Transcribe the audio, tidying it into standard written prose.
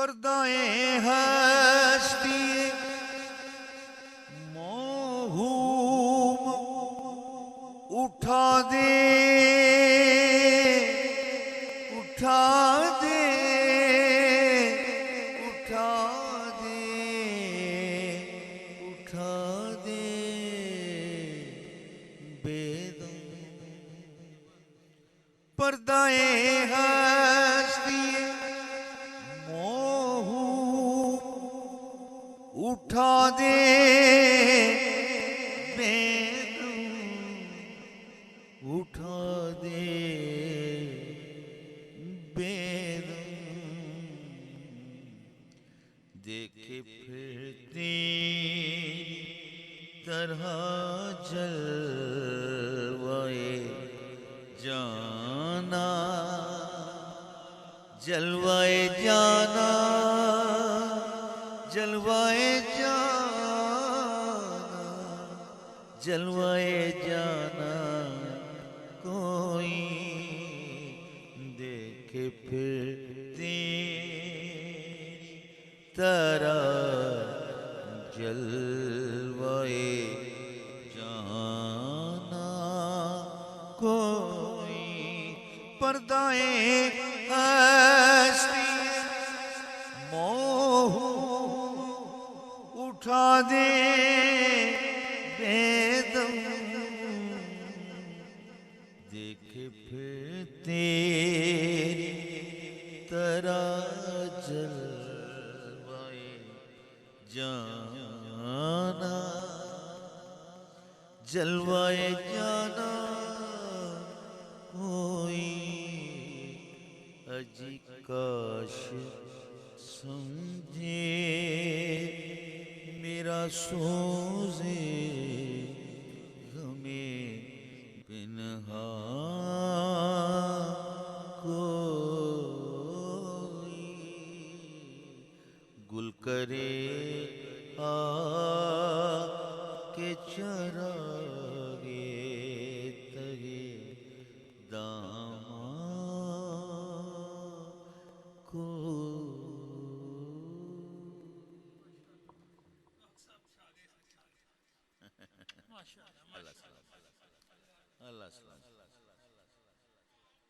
पर्दाए हस्ती मोहूम उठा दे, उठा दे, उठा दे, उठा दे बेदम। पर्दाए हस्ती उठा दे बेदम, उठा दे बेदम। देखे फिरती तरह जलवाए जाना, जलवाए जाना, जलवाए जाना, जलवाए जाना। कोई देखे फिर तेरी तरह जलवाए जाना। कोई पर्दाए हस्ती मोह उठा दे बेदम। देखे फिर तेरी तरह जलवाए जाना, जलवाए जाना। कोई अजी काश समझे मेरा सोज़े गमे बिनहा। कोई गुल करे के चरागे तगे दामा को। अल्लाह